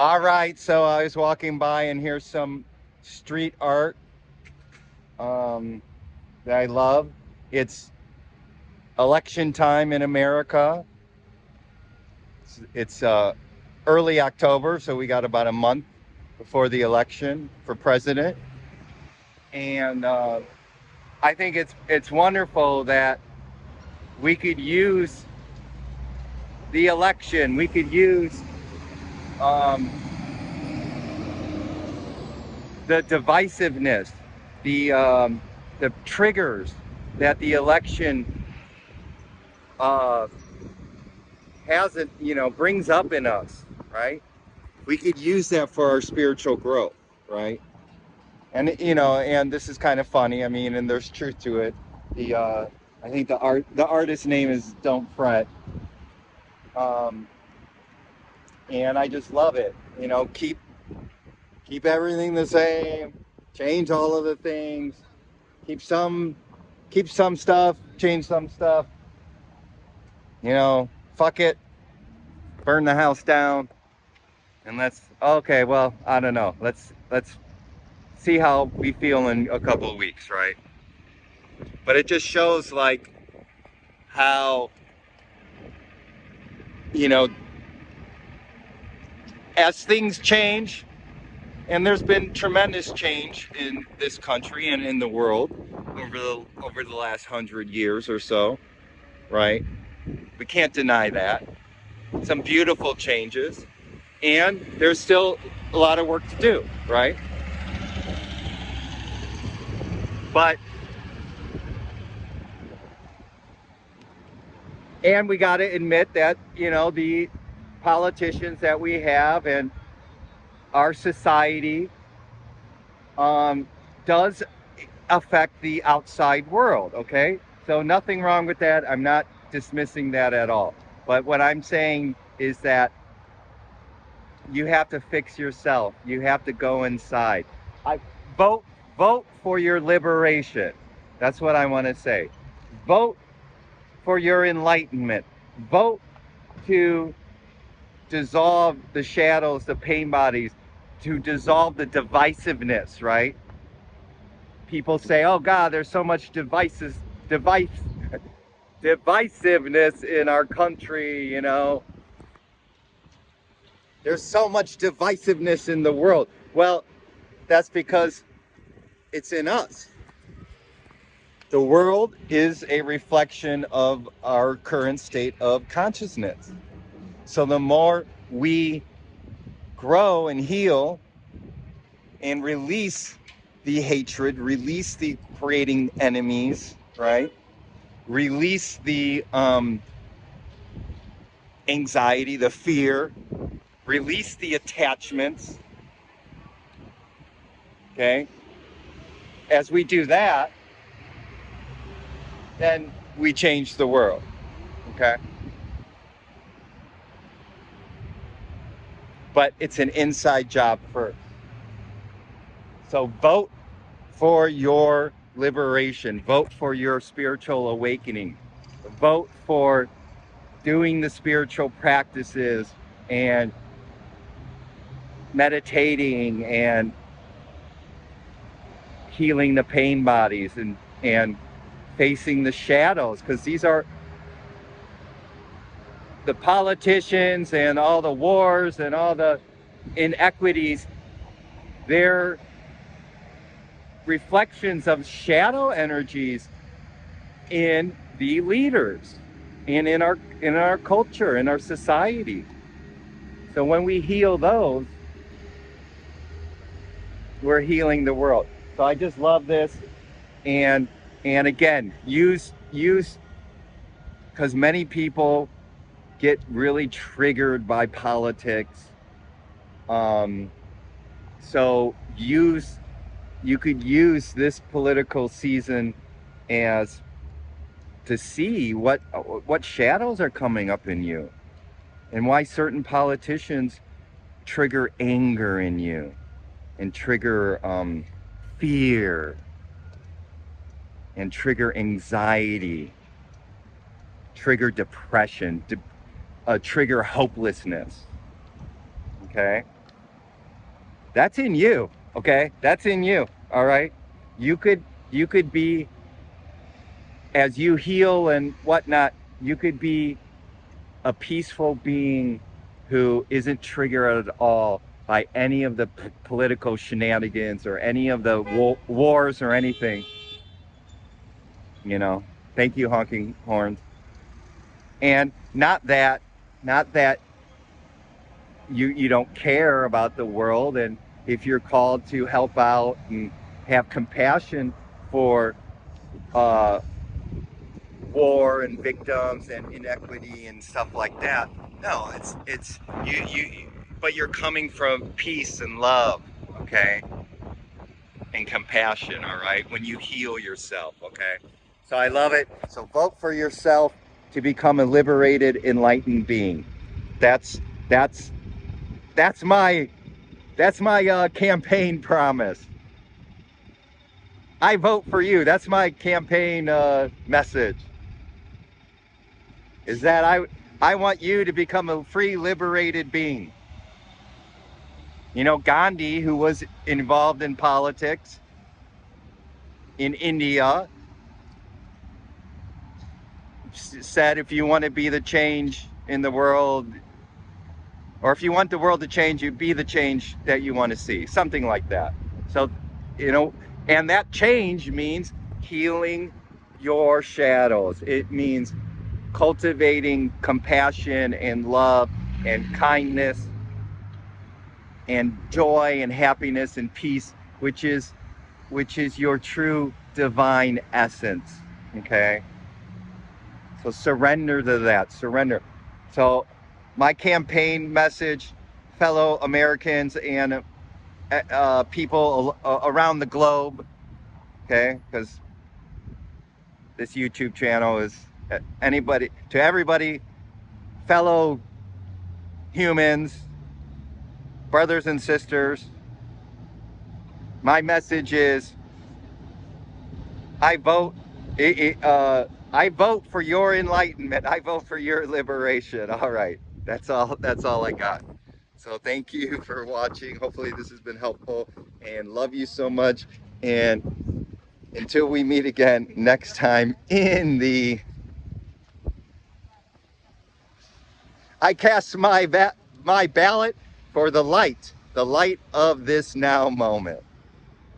All right, so I was walking by and here's some street art that I love. It's election time in America. It's early October, so we got about a month before the election for president. And I think it's wonderful that we could use the election. We could use um, the divisiveness, the triggers that the election uh, hasn't, brings up in us, right? We could use that for our spiritual growth, right? And this is kind of funny. I mean, and there's truth to it. I think the artist's name is Don't Fret, um, and I just love it. Keep everything the same, change all of the things, keep some keep some stuff, change some stuff. Fuck it, burn the house down, and okay. Well, I don't know. Let's see how we feel in a couple of weeks, right? But it just shows like how you know as things change, and there's been tremendous change in this country and in the world over the last 100 years or so, right? We can't deny that. Some beautiful changes, and there's still a lot of work to do, right? But and we got to admit that the politicians that we have and our society does affect the outside world. Okay, so nothing wrong with that. I'm not dismissing that at all. But what I'm saying is that you have to fix yourself. You have to go inside. I vote vote for your liberation. That's what I want to say. Vote for your enlightenment. Vote to dissolve the shadows, the pain bodies, to dissolve the divisiveness, right? People say, "Oh God, there's so much device, divisiveness in our country. There's so much divisiveness in the world." Well, that's because it's in us. The world is a reflection of our current state of consciousness. So the more we grow and heal and release the hatred, release the creating enemies, right? Release the anxiety, the fear, release the attachments, okay? As we do that, then we change the world, okay? But it's an inside job first. So vote for your liberation. Vote for your spiritual awakening. Vote for doing the spiritual practices and meditating and healing the pain bodies and facing the shadows, because these are the politicians and all the wars and all the inequities. They're reflections of shadow energies in the leaders and in our culture, in our society. So when we heal those, we're healing the world. So I just love this, and again, use because many people get really triggered by politics. So you could use this political season as to see what shadows are coming up in you, and why certain politicians trigger anger in you and trigger fear and trigger anxiety, trigger depression, trigger hopelessness. Okay? That's in you. Okay, that's in you. All right, you could be, as you heal and whatnot, you could be a peaceful being who isn't triggered at all by any of the political shenanigans or any of the wars or anything. You know. Thank you, honking horns. And not that you don't care about the world, and if you're called to help out and have compassion for uh, war and victims and inequity and stuff like that. No, it's but you're coming from peace and love, okay, and compassion. All right, when you heal yourself, okay. So I love it. So vote for yourself to become a liberated, enlightened being. That's that's that's my campaign promise. I vote for you. That's my campaign message. Is that I want you to become a free, liberated being. You know, Gandhi, who was involved in politics in India, said if you want to be the change in the world, or if you want the world to change, you be the change that you want to see, something like that. So, you know, and that change means healing your shadows. It means cultivating compassion and love and kindness and joy and happiness and peace, which is your true divine essence. Okay, so surrender to that. Surrender. So my campaign message, fellow Americans and people around the globe, okay, because this YouTube channel is anybody to everybody, fellow humans, brothers and sisters. My message is I vote. I vote for your enlightenment. I vote for your liberation. All right, that's all. That's all I got. So thank you for watching. Hopefully this has been helpful, and love you so much. And until we meet again next time in the, I cast my ballot for the light of this now moment.